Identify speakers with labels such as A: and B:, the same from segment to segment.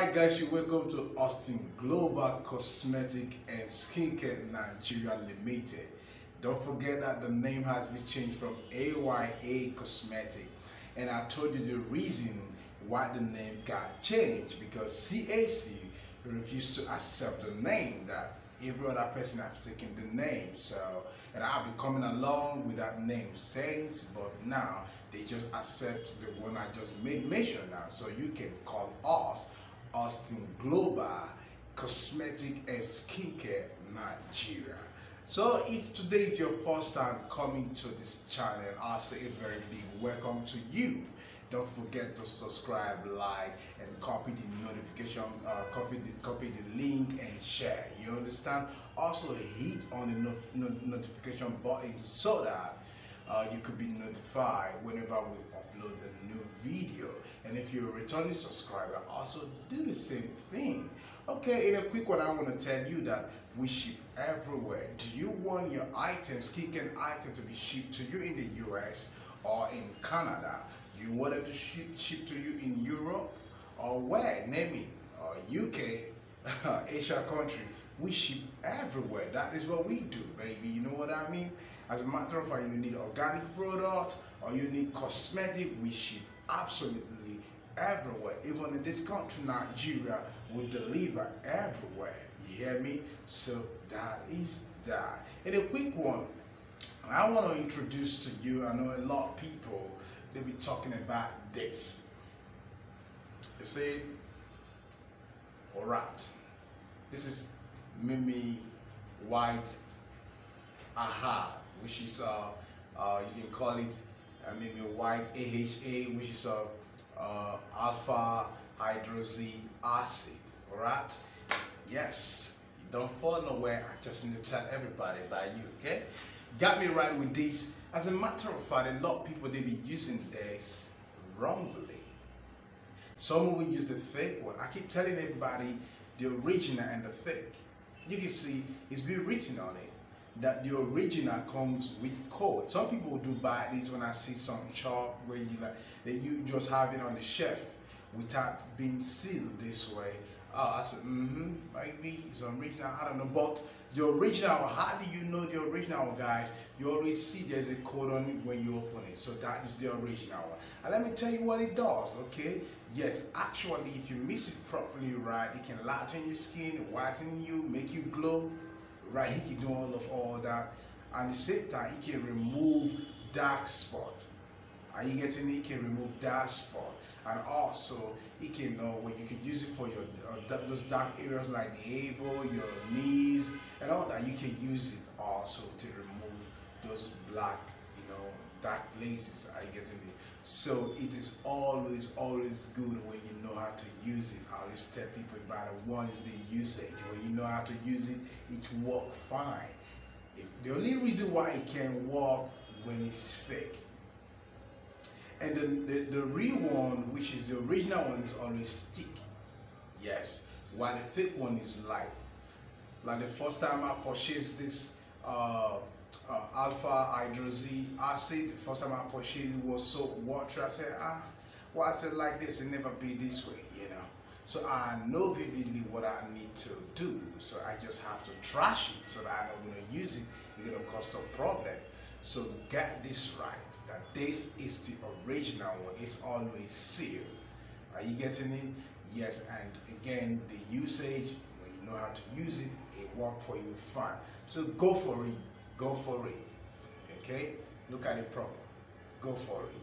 A: Alright guys, you welcome to Austin Global Cosmetic and Skincare Nigeria Limited. Don't forget that the name has been changed from AYA Cosmetic, and I told you the reason why the name got changed, because CAC refused to accept the name that every other person has taken the name. So, and I've been coming along with that name since, but now they just accept the one I just made mention now. So you can call us Austin Global Cosmetic and Skincare Nigeria. So if today is your first time coming to this channel, I'll say a very big welcome to you. Don't forget to subscribe, like, and copy the notification, copy the link and share. You understand? Also hit on the notification button so that you could be notified whenever we upload a new video. And if you're a returning subscriber, also do the same thing. Okay, in a quick one, I want to tell you that we ship everywhere. Do you want your items, skincare items, to be shipped to you in the US or in Canada? You want it to ship to you in Europe or where? Name it. UK, Asia country. We ship everywhere. That is what we do, baby. You know what I mean? As a matter of fact, you need organic product or you need cosmetic, we ship absolutely everywhere. Even in this country, Nigeria, we deliver everywhere. You hear me? So that is that. And a quick one, I want to introduce to you, I know a lot of people, they'll be talking about this. You see, alright, this is Mimi White Aha, which is you can call it Mimi White AHA, which is alpha hydroxy acid. Alright, yes, you don't fall nowhere. I just need to tell everybody about you. Okay, got me right with this. As a matter of fact, a lot of people, they be using this wrongly. Some will use the fake one. I keep telling everybody the original and the fake. You can see it's been written on it that the original comes with code. Some people do buy this when I see some shop where you like that you just have it on the shelf without being sealed this way. I said, maybe it's original, I don't know, but the original, how do you know the original, guys? You always see there's a code on it when you open it, so that is the original one. And let me tell you what it does, okay? Yes, actually, if you mix it properly right, it can lighten your skin, whiten you, make you glow, right? It can do all that, and at the same time, it can remove dark spot. Are you getting it? It can remove dark spot. And also, it can when you can use it for your those dark areas like the elbow, your knees, and all that. You can use it also to remove those black, dark places. Are you getting it? So it is always good when you know how to use it. I always tell people about it. One is the usage. When you know how to use it, it works fine. If the only reason why it can work when it's fake. And the real one, which is the original one, is always thick. Yes. While the fake one is light. Like the first time I purchased this alpha hydroxy acid, the first time I purchased it was so watery. I said, why is it like this? It never be this way, So I know vividly what I need to do. So I just have to trash it so that I'm not going to use it. It's going to cause some problem. So get this right, that this is the original one. It's always sealed. Are you getting it? Yes, and again, the usage, when you know how to use it, it works for you fine. So go for it. Go for it. Okay? Look at it proper. Go for it.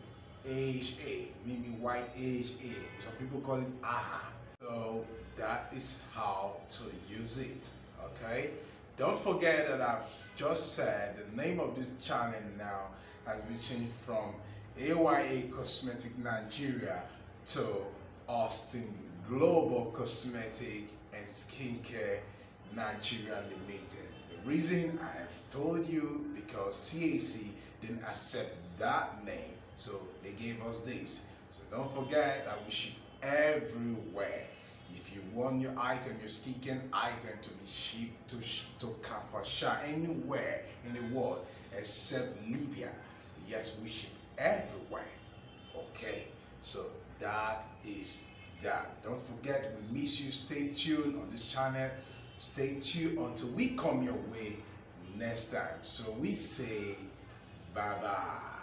A: AHA, Mimi White AHA. Some people call it AHA. So that is how to use it. Okay? Don't forget that I've just said the name of this channel now has been changed from AYA Cosmetic Nigeria to Austin Global Cosmetic and Skincare Nigeria Limited. The reason I have told you because CAC didn't accept that name, so they gave us this. So don't forget that we ship everywhere. If you want your item, your skincare item to be shipped to Kafasha anywhere in the world except Libya, yes, we ship everywhere. Okay, so that is Yeah, don't forget, we miss you. Stay tuned on this channel. Stay tuned until we come your way next time. So we say bye bye.